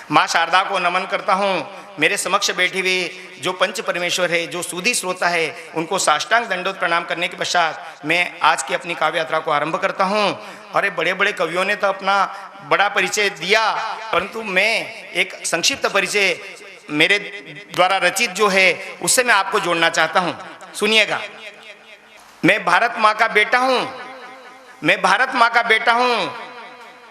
माँ शारदा को नमन करता हूँ। मेरे समक्ष बैठे हुए जो पंच परमेश्वर है, जो सूदी श्रोता है, उनको साष्टांग दंडोत प्रणाम करने के पश्चात मैं आज की अपनी काव्य यात्रा को आरंभ करता हूँ। अरे बड़े बड़े कवियों ने तो अपना बड़ा परिचय दिया, परंतु मैं एक संक्षिप्त परिचय मेरे द्वारा रचित जो है उससे मैं आपको जोड़ना चाहता हूँ। सुनिएगा। मैं भारत माँ का बेटा हूँ, मैं भारत माँ का बेटा हूँ,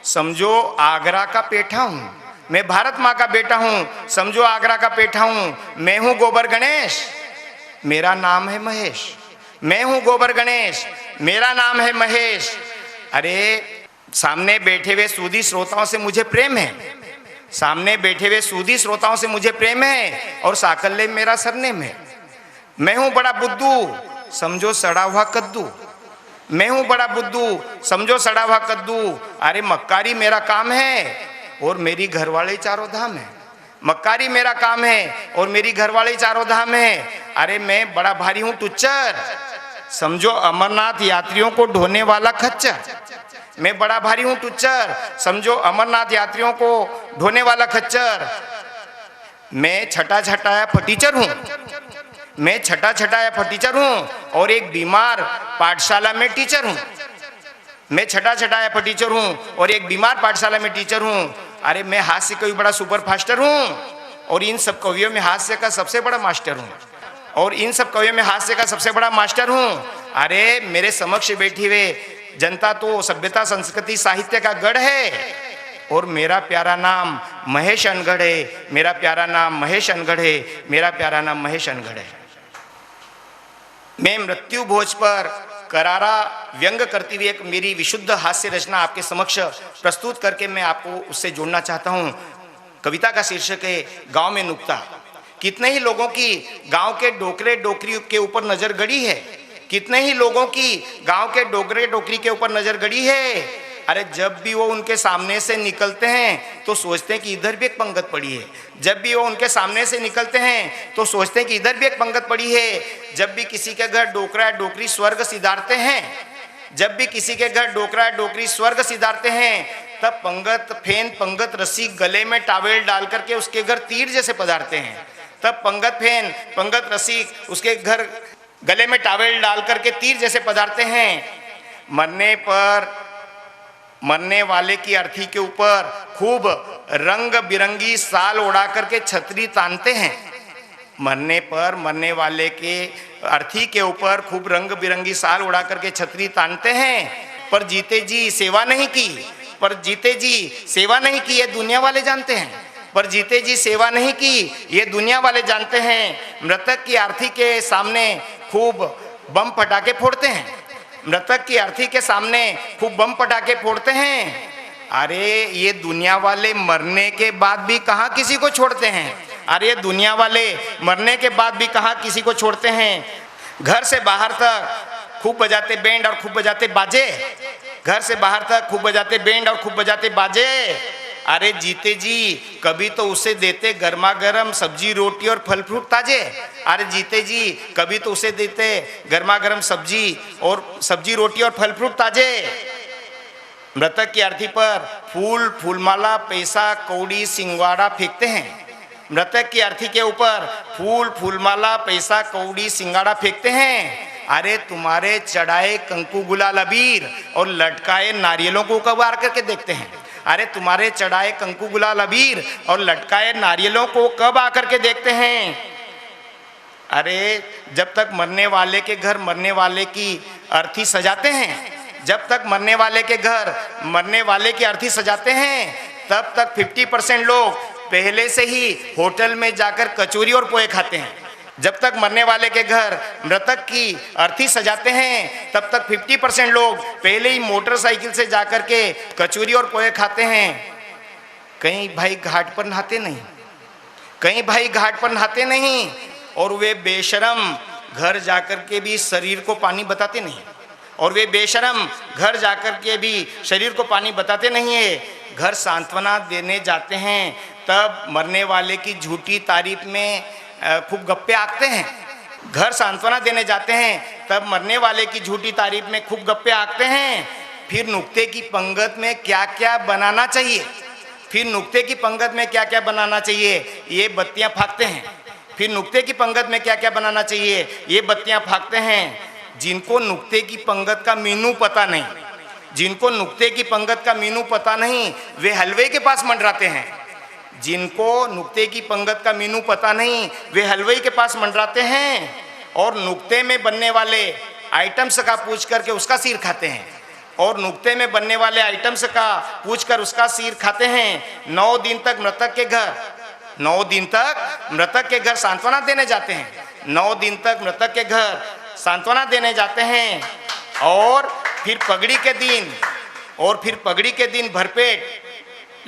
समझो आगरा का पेठा हूँ। मैं भारत माँ का बेटा हूँ, समझो आगरा का पेठा हूँ। मैं हूँ गोबर गणेश, मेरा नाम है महेश। मैं हूँ गोबर गणेश, मेरा नाम है महेश। अरे सामने बैठे हुए सूदी श्रोताओं से मुझे प्रेम है, सामने बैठे हुए सूदी श्रोताओं से मुझे प्रेम है, और साकल्य मेरा सरनेम है। मैं हूँ बड़ा बुद्धू, समझो सड़ा हुआ कद्दू। मैं हूँ बड़ा बुद्धू, समझो सड़ा हुआ कद्दू। अरे मक्कारी मेरा काम है और मेरी घरवाले चारों धाम है। मक्कारी मेरा काम है और मेरी घरवाले चारों धाम है। अरे मैं बड़ा भारी हूँ टुच्चर, समझो अमरनाथ यात्रियों को ढोने वाला खच्चर। मैं बड़ा भारी हूँ टुच्चर, समझो अमरनाथ यात्रियों को ढोने वाला खच्चर। मैं छटा छटाया फटीचर हूँ, मैं छटा छटाया फटीचर हूँ, और एक बीमार पाठशाला में टीचर हूँ। मैं छटा छटाया फटीचर हूँ और एक बीमार पाठशाला में टीचर हूँ। अरे मैं हास्य कवि बड़ा सुपर फास्टर हूँ, और इन सब कवियों में हास्य का सबसे बड़ा मास्टर हूँ, और इन सब कवियों में हास्य का सबसे बड़ा मास्टर हूँ। अरे मेरे समक्ष बैठी हुए जनता तो सभ्यता संस्कृति साहित्य का गढ़ है, और मेरा प्यारा नाम महेश अनगढ़ है। मेरा प्यारा नाम महेश अनगढ़ है। मेरा प्यारा नाम महेश अनगढ़ है। मैं मृत्यु भोज पर करारा व्यंग करती हुई एक मेरी विशुद्ध हास्य रचना आपके समक्ष प्रस्तुत करके मैं आपको उससे जोड़ना चाहता हूँ। कविता का शीर्षक है गांव में नुक्ता। कितने ही लोगों की गांव के डोकरे डोकरी के ऊपर नजर गड़ी है, कितने ही लोगों की गांव के डोकरे डोकरी के ऊपर नजर गड़ी है। अरे जब भी वो उनके सामने से निकलते हैं तो सोचते हैं कि इधर भी एक पंगत पड़ी है। जब भी वो उनके सामने से निकलते हैं तो सोचते हैं कि इधर भी एक पंगत पड़ी है। जब भी किसी के घर डोकरा डोकरी स्वर्ग सिधारते हैं, जब भी किसी के घर डोकरा डोकरी स्वर्ग सिधारते हैं, तब पंगत फेन पंगत रस्सी गले में टावेल डाल करके उसके घर तीर जैसे पधारते हैं। तब पंगत फेन पंगत रस्सी उसके घर गले में टावेल डाल करके तीर जैसे पधारते हैं। मरने पर मरने वाले की अर्थी के ऊपर खूब रंग बिरंगी साल उड़ा करके छतरी तानते हैं। मरने पर मरने वाले के अर्थी के ऊपर खूब रंग बिरंगी साल उड़ा करके छतरी तानते हैं। पर जीते जी सेवा नहीं की, पर जीते जी सेवा नहीं की ये दुनिया वाले जानते हैं। पर जीते जी सेवा नहीं की ये दुनिया वाले जानते हैं। मृतक की अर्थी के सामने खूब बम पटाखे फोड़ते हैं। मृतक की अर्थी के सामने खूब बम पटाखे फोड़ते हैं। अरे ये दुनिया वाले मरने के बाद भी कहाँ किसी को छोड़ते हैं। अरे दुनिया वाले मरने के बाद भी कहाँ किसी को छोड़ते हैं। घर से बाहर तक खूब बजाते बैंड और खूब बजाते बाजे, घर से बाहर तक खूब बजाते बैंड और खूब बजाते बाजे। अरे जीते जी कभी तो उसे देते गर्मा गर्म सब्जी रोटी और फल फ्रूट ताजे। अरे जीते जी कभी तो उसे देते गर्मा गर्म सब्जी रोटी और फल फ्रूट ताजे। मृतक की अर्थी पर फूल फूलमाला पैसा कौड़ी सिंगवाड़ा फेंकते हैं। मृतक की अर्थी के ऊपर फूल फूलमाला पैसा कौड़ी सिंगाड़ा फेंकते हैं। अरे तुम्हारे चढ़ाए कंकु गुलाल अबीर और लटकाए नारियलों को कब आकर करके देखते हैं। अरे तुम्हारे चढ़ाए कंकु गुलाल अबीर और लटकाए नारियलों को कब आकर के देखते हैं। अरे जब तक मरने वाले के घर मरने वाले की अर्थी सजाते हैं, जब तक मरने वाले के घर मरने वाले की अर्थी सजाते हैं, तब तक 50% लोग पहले से ही होटल में जाकर कचौरी और पोहे खाते हैं। जब तक मरने वाले के घर मृतक की अर्थी सजाते हैं, तब तक 50% लोग पहले ही मोटरसाइकिल से जाकर के कचौरी और पोहे खाते हैं। कहीं भाई घाट पर नहाते नहीं, कहीं भाई घाट पर नहाते नहीं, और वे बेशरम घर जाकर के भी शरीर को पानी बताते नहीं, और वे बेशरम घर जाकर के भी शरीर को पानी बताते नहीं है। घर सांत्वना देने जाते हैं तब मरने वाले की झूठी तारीफ में खूब गप्पे आंकते हैं। घर सांत्वना देने जाते हैं तब मरने वाले की झूठी तारीफ में खूब गप्पे आंकते हैं। फिर नुक्ते की पंगत में क्या क्या बनाना चाहिए, फिर नुक्ते की पंगत में क्या क्या बनाना चाहिए, ये बत्तियां फाकते हैं। फिर नुक्ते की पंगत में क्या क्या बनाना चाहिए, ये बत्तियां फाकते हैं। जिनको नुक्ते की पंगत का मीनू पता नहीं, जिनको नुक्ते की पंगत का मीनू पता नहीं, वे हलवे के पास मंडराते हैं। जिनको नुक्ते की पंगत का मीनू पता नहीं, वे हलवे के पास मंडराते हैं और नुक्ते में बनने वाले आइटम्स का पूछ करके उसका सिर खाते हैं, और नुक्ते में बनने वाले आइटम्स का पूछ कर उसका सिर खाते हैं। 9 दिन तक मृतक के घर, 9 दिन तक मृतक के घर सांत्वना देने जाते हैं। 9 दिन तक मृतक के घर सांत्वना देने जाते हैं। और फिर पगड़ी के दिन भरपेट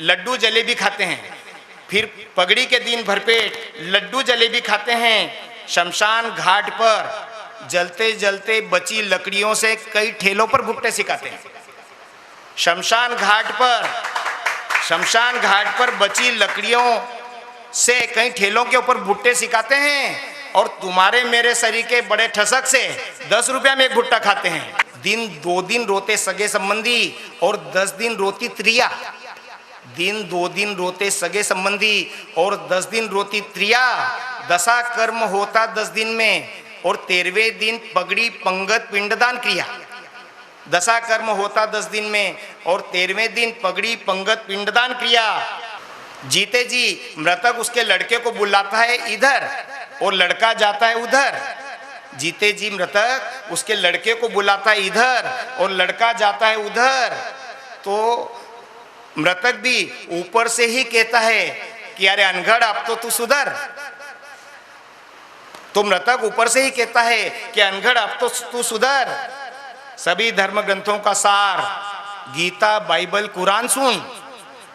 लड्डू जलेबी खाते हैं। फिर पगड़ी के दिन भरपेट लड्डू जलेबी खाते हैं। शमशान घाट पर जलते जलते बची लकड़ियों से कई ठेलों पर भुट्टे सिकाते हैं। शमशान घाट पर बची लकड़ियों से कई ठेलों के ऊपर भुट्टे सिकाते हैं। और तुम्हारे मेरे शरीर के बड़े ठसक से 10 रुपया में एक भुट्टा खाते हैं। 2 दिन रोते सगे संबंधी और 10 दिन रोती त्रिया। 2 दिन रोते सगे संबंधी और 10 दिन रोती त्रिया। दशा कर्म होता 10 दिन में और 13वें दिन पगड़ी पंगत पिंडदान क्रिया। दशा कर्म होता 10 दिन में और 13वें दिन पगड़ी पंगत पिंडदान क्रिया। जीते जी मृतक उसके लड़के को बुलाता है इधर और लड़का जाता है उधर। जीते जी मृतक उसके लड़के को बुलाता है इधर और लड़का जाता है उधर। तो मृतक भी ऊपर से ही कहता है कि अरे अनगढ़ अब तो तू सुधर। तो मृतक ऊपर से ही कहता है कि अनगढ़ अब तो तू सुधर। सभी धर्म ग्रंथों का सार गीता बाइबल कुरान सुन।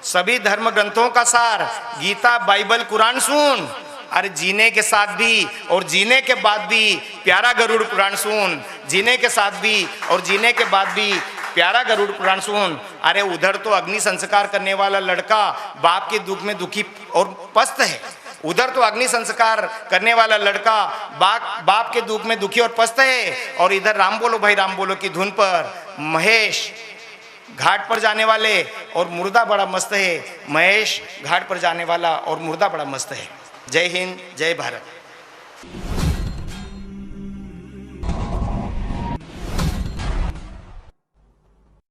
सभी धर्म ग्रंथों का सार गीता बाइबल कुरान सुन। अरे जीने के साथ भी और जीने के बाद भी प्यारा गरुड़ पुराण सुन। जीने के साथ भी और जीने के बाद भी प्यारा गरुड़ पुराण सुन। अरे उधर तो अग्नि संस्कार करने वाला लड़का बाप के दुख में दुखी और पस्त है। उधर तो अग्नि संस्कार करने वाला लड़का बाप के दुख में दुखी और पस्त है। और इधर राम बोलो भाई राम बोलो की धुन पर महेश घाट पर जाने वाले और मुर्दा बड़ा मस्त है। महेश घाट पर जाने वाला और मुर्दा बड़ा मस्त है। जय हिंद, जय भारत।